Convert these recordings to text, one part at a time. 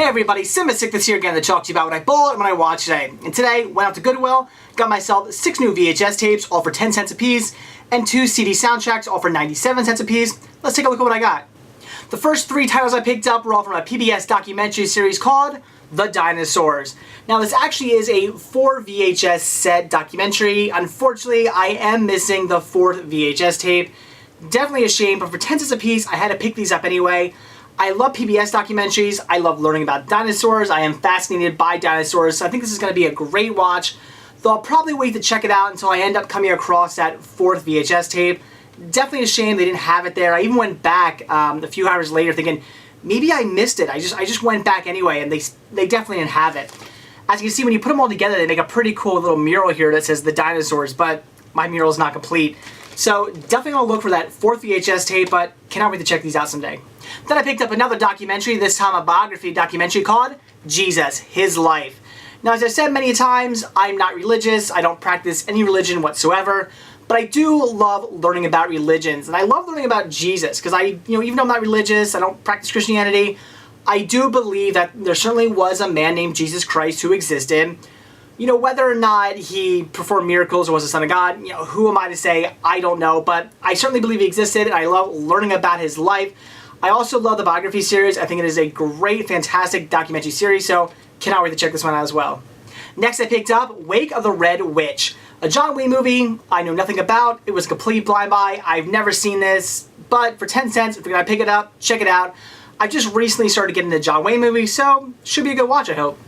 everybody, Sickness here again to talk to you about what I bought and what I watched today. And today, went out to Goodwill, got myself 6 new VHS tapes, all for 10 cents a piece, and 2 CD soundtracks, all for 97 cents a piece. Let's take a look at what I got. The first 3 titles I picked up were all from a PBS documentary series called The Dinosaurs. Now this actually is a 4 VHS set documentary. Unfortunately, I am missing the 4th VHS tape. Definitely a shame, but for 10 cents a piece, I had to pick these up anyway. I love PBS documentaries. I love learning about dinosaurs. I am fascinated by dinosaurs, so I think this is going to be a great watch. Though I'll probably wait to check it out until I end up coming across that 4th VHS tape. Definitely a shame they didn't have it there. I even went back a few hours later thinking, maybe I missed it. I just went back anyway, and they definitely didn't have it. As you can see, when you put them all together, they make a pretty cool little mural here that says The Dinosaurs, but my mural is not complete. So definitely gonna look for that 4th VHS tape, but cannot wait to check these out someday. Then I picked up another documentary, this time a biography documentary called Jesus, His Life. Now, as I've said many times, I'm not religious. I don't practice any religion whatsoever, but I do love learning about religions, and I love learning about Jesus because even though I'm not religious, I don't practice Christianity, I do believe that there certainly was a man named Jesus Christ who existed. Whether or not he performed miracles or was the Son of God, who am I to say? I don't know, but I certainly believe he existed, and I love learning about his life. I also love the Biography series. I think it is a great, fantastic documentary series, so cannot wait to check this one out as well. Next I picked up Wake of the Red Witch, a John Wayne movie I know nothing about. It was a complete blind buy. I've never seen this, but for 10 cents, if you're going to pick it up, check it out. I just recently started getting the John Wayne movie, so should be a good watch, I hope.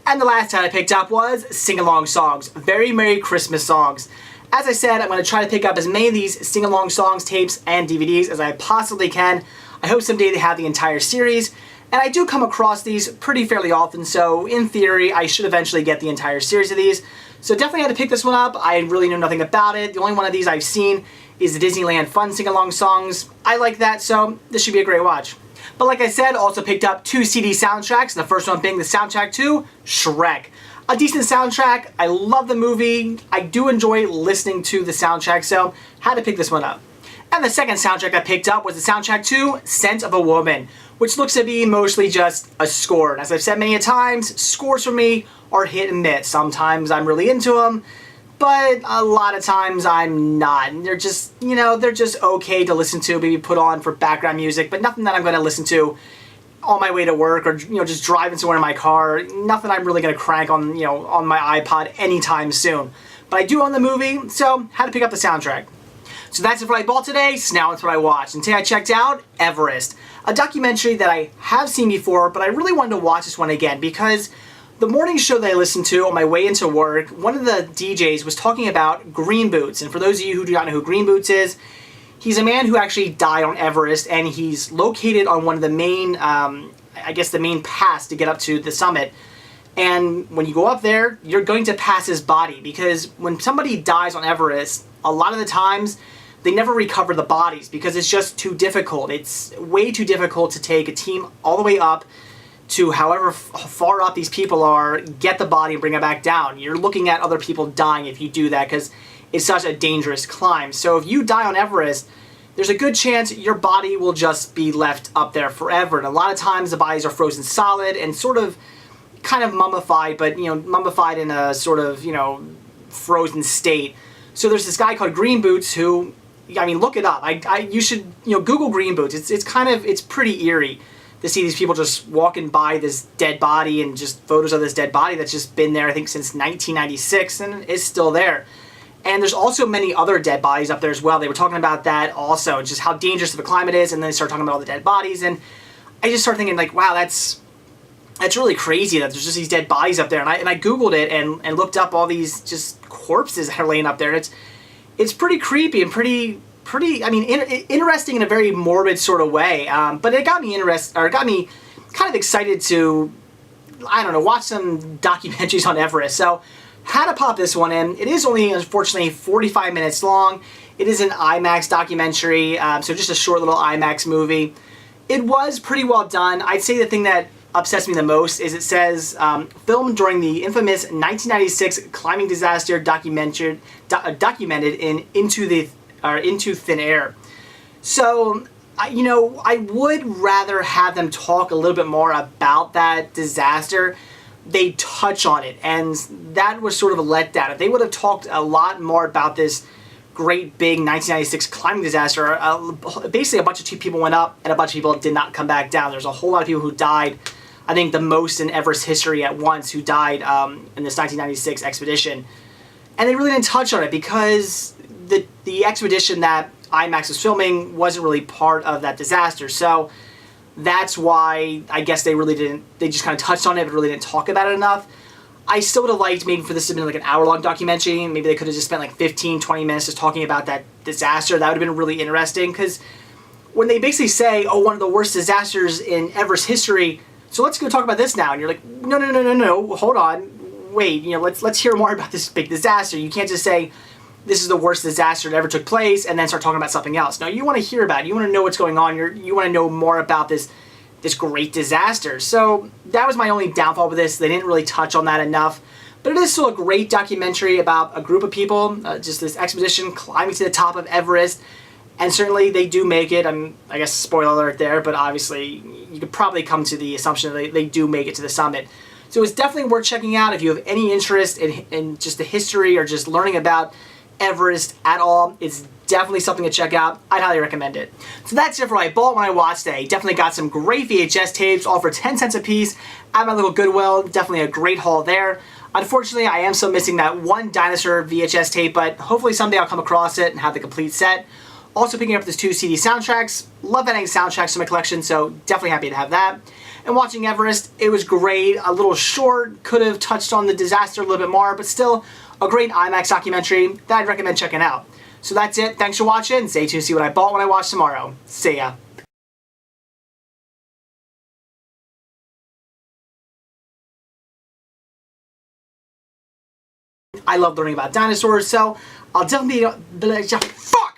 And the last time I picked up was sing-along songs, very Merry Christmas songs. As I said, I'm going to try to pick up as many of these sing-along songs, tapes, and DVDs as I possibly can. I hope someday they have the entire series, and I do come across these pretty fairly often, so in theory, I should eventually get the entire series of these. So definitely had to pick this one up. I really know nothing about it. The only one of these I've seen is the Disneyland Fun sing-along songs. I like that, so this should be a great watch. But like I said, also picked up 2 CD soundtracks, the first one being the soundtrack to Shrek. A decent soundtrack. I love the movie. I do enjoy listening to the soundtrack, so had to pick this one up. And the second soundtrack I picked up was the soundtrack to Scent of a Woman, which looks to be mostly just a score. And as I've said many a times, scores for me are hit and miss. Sometimes I'm really into them, but a lot of times I'm not. And they're just, they're just okay to listen to, maybe put on for background music, but nothing that I'm going to listen to on my way to work or, just driving somewhere in my car. Nothing I'm really going to crank on, on my iPod anytime soon. But I do own the movie, so had to pick up the soundtrack. So that's it for what I bought today, so now it's what I watched. And today I checked out Everest, a documentary that I have seen before, but I really wanted to watch this one again because the morning show that I listened to on my way into work, one of the DJs was talking about Green Boots. And for those of you who do not know who Green Boots is, he's a man who actually died on Everest, and he's located on one of the main, the main pass to get up to the summit. And when you go up there, you're going to pass his body, because when somebody dies on Everest, a lot of the times, they never recover the bodies because it's just too difficult. It's way too difficult to take a team all the way up to however far up these people are, get the body and bring it back down. You're looking at other people dying if you do that because it's such a dangerous climb. So if you die on Everest, there's a good chance your body will just be left up there forever. And a lot of times the bodies are frozen solid and sort of kind of mummified, but mummified in a sort of, frozen state. So there's this guy called Green Boots who, look it up. You should, Google Green Boots. It's pretty eerie to see these people just walking by this dead body and just photos of this dead body that's just been there, I think, since 1996 and is still there. And there's also many other dead bodies up there as well. They were talking about that also, just how dangerous the climate is, and then they start talking about all the dead bodies, and I just started thinking, wow, that's really crazy that there's just these dead bodies up there. And I Googled it and looked up all these just corpses that are laying up there, and it's pretty creepy and pretty interesting in a very morbid sort of way. But it got me kind of excited to, watch some documentaries on Everest. So had to pop this one in. It is only, unfortunately, 45 minutes long. It is an IMAX documentary, so just a short little IMAX movie. It was pretty well done. I'd say the thing that upsets me the most is it says filmed during the infamous 1996 climbing disaster documented in Into Thin Air. So I would rather have them talk a little bit more about that disaster. They touch on it, and that was sort of a letdown. If they would have talked a lot more about this great big 1996 climbing disaster, basically a bunch of people went up and a bunch of people did not come back down. There's a whole lot of people who died. I think the most in Everest history at once who died in this 1996 expedition. And they really didn't touch on it because the expedition that IMAX was filming wasn't really part of that disaster. So that's why I guess they just kind of touched on it but really didn't talk about it enough. I still would have liked maybe for this to have been like an hour-long documentary. Maybe they could have just spent like 15, 20 minutes just talking about that disaster. That would have been really interesting, because when they basically say, oh, one of the worst disasters in Everest history, so let's go talk about this now. And you're like, no, hold on. Wait, let's hear more about this big disaster. You can't just say, this is the worst disaster that ever took place, and then start talking about something else. No, you want to hear about it. You want to know what's going on. You want to know more about this great disaster. So that was my only downfall with this. They didn't really touch on that enough. But it is still a great documentary about a group of people, just this expedition climbing to the top of Everest. And certainly they do make it. I guess spoiler alert there, but obviously you could probably come to the assumption that they do make it to the summit. So it's definitely worth checking out if you have any interest in just the history or just learning about Everest at all. It's definitely something to check out. I'd highly recommend it. So that's it for what I bought when I watched today. Definitely got some great VHS tapes, all for 10 cents a piece at my local Goodwill. Definitely a great haul there. Unfortunately, I am still missing that one dinosaur VHS tape, but hopefully someday I'll come across it and have the complete set. Also picking up this 2 CD soundtracks. Love adding soundtracks to my collection, so definitely happy to have that. And watching Everest, it was great. A little short, could have touched on the disaster a little bit more, but still a great IMAX documentary that I'd recommend checking out. So that's it. Thanks for watching. Stay tuned to see what I bought when I watch tomorrow. See ya. I love learning about dinosaurs, so I'll definitely be... Fuck!